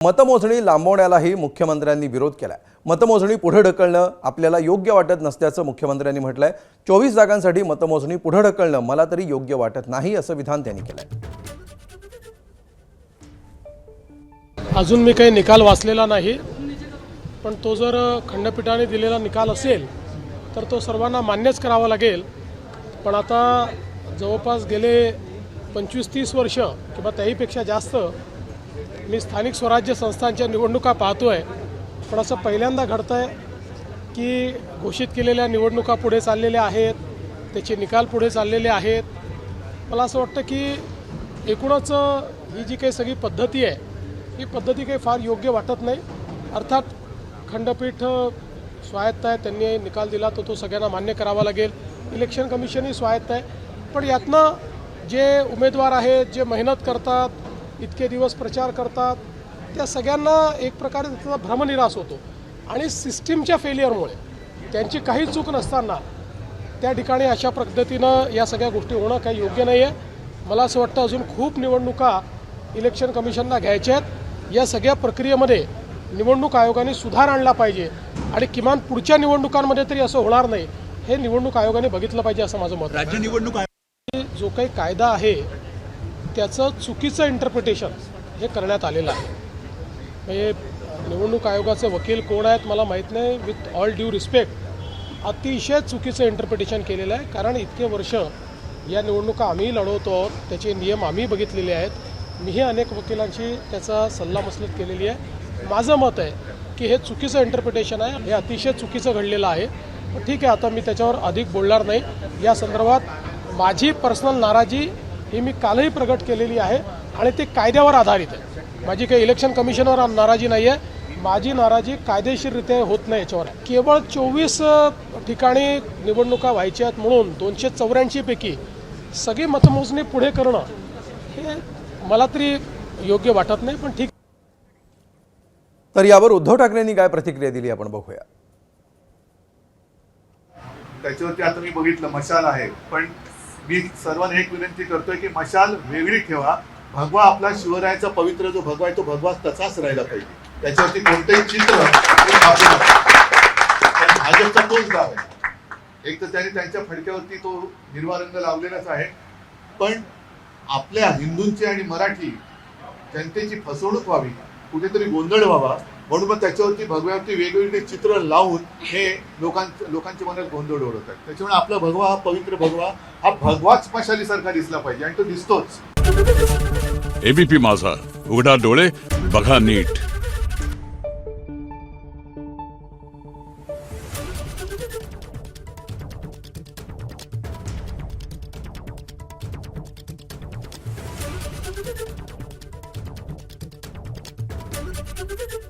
मतमोजणी लांबवण्यालाही मुख्यमंत्र्यांनी विरोध केलाय। मतमोजणी पुढे ढकलणं आपल्याला योग्य वाटत नसल्याचं मुख्यमंत्र्यांनी म्हटलंय। 24 जागांसाठी मतमोजणी पुढे ढकलणं मला तरी योग्य वाटत नाही असं विधान त्यांनी केलंय। अजून मी काही निकाल वाचलेला नाही, पण तो जर खंडपीठाने दिलेला निकाल असेल तर तो सर्वांना मान्यच करावा लागेल। पण आता जवळपास गेले 25-30 वर्ष किंवा त्याहीपेक्षा जास्त मी स्थानिक स्वराज्य संस्थांच्या निवडणुका पाहतोय, पण असं पहिल्यांदा घडतंय की घोषित केलेल्या निवडणुका पुढे चाललेल्या आहेत, त्याचे निकाल पुढे चाललेले आहेत। मला असं वाटतं की एकूणच ही जी काही सगळी पद्धती आहे ही पद्धती काही फार योग्य वाटत नाही। अर्थात खंडपीठ स्वायत्त आहे, त्यांनी निकाल दिला तर तो सगळ्यांना मान्य करावा लागेल। इलेक्शन कमिशनही स्वायत्त आहे, पण यातनं जे उमेदवार आहेत, जे मेहनत करतात, इतके दिवस प्रचार करतात, त्या सगळ्यांना एक प्रकारे त्याचा भ्रमनिरास होतो आणि सिस्टीमच्या फेलियरमुळे त्यांची काही चूक नसताना त्या ठिकाणी अशा पद्धतीनं या सगळ्या गोष्टी होणं काही योग्य नाही आहे। मला असं वाटतं अजून खूप निवडणुका इलेक्शन कमिशनला घ्यायच्या आहेत। या सगळ्या प्रक्रियेमध्ये निवडणूक आयोगाने सुधार आणला पाहिजे आणि किमान पुढच्या निवडणुकांमध्ये तरी असं होणार नाही हे निवडणूक आयोगाने बघितलं पाहिजे असं माझं मत आहे। राज्य निवडणूक जो काही कायदा आहे त्याचं चुकीचं इंटरप्रिटेशन हे करण्यात आलेलं आहे। म्हणजे निवडणूक आयोगाचे वकील कोण आहेत मला माहीत नाही, विथ ऑल ड्यू रिस्पेक्ट अतिशय चुकीचं इंटरप्रिटेशन केलेलं आहे। कारण इतके वर्ष या निवडणुका आम्ही लढवतो आहोत, त्याचे नियम आम्ही बघितलेले आहेत। मीही अनेक वकिलांची त्याचा सल्लामसलत केलेली आहे। माझं मत आहे की हे चुकीचं इंटरप्रिटेशन आहे, हे अतिशय चुकीचं घडलेलं आहे। पण ठीक आहे, आता मी त्याच्यावर अधिक बोलणार नाही। या संदर्भात माझी पर्सनल नाराजी ही मी कालही प्रगट केलेली आहे आणि ते कायद्यावर आधारित आहे। माझी काही इलेक्शन कमिशनवर नाराजी नाही आहे, माझी नाराजी कायदेशीररित्या होत नाही याच्यावर आहे। केवळ 24 ठिकाणी निवडणुका व्हायच्या आहेत म्हणून 284 पैकी सगळी मतमोजणी पुढे करणं हे मला तरी योग्य वाटत नाही, पण ठीक। तर यावर उद्धव ठाकरेंनी काय प्रतिक्रिया दिली आपण बघूया। त्याच्यावरती आता मी बघितलं मशाल आहे, पण मी सर्वांना एक विनंती करतोय की मशाल वेगळी ठेवा। भगवा आपला शिवरायाचा पवित्र जो भगवा आहे तो भगवा तसाच राहिला पाहिजे, त्याच्यावरती कोणतेही चित्र भाजपचा तोच गाव आहे। एक तर त्यांनी त्यांच्या फडक्यावरती तो हिरवा रंग लावलेलाच आहे, पण आपल्या हिंदूंची आणि मराठी जनतेची फसवणूक व्हावी, कुठेतरी गोंधळ व्हावा म्हणून मग त्याच्यावरती भगव्यावरती वेगवेगळे चित्र लावून हे लोकांच्या मनात गोंधळ ओढवतात। त्याच्यामुळे आपला भगवा हा पवित्र भगवा हा भगवाच मशालीसारखा दिसला पाहिजे आणि तो दिसतोच। एबीपी माझा, उघडा डोळे बघा नीट। Thank you.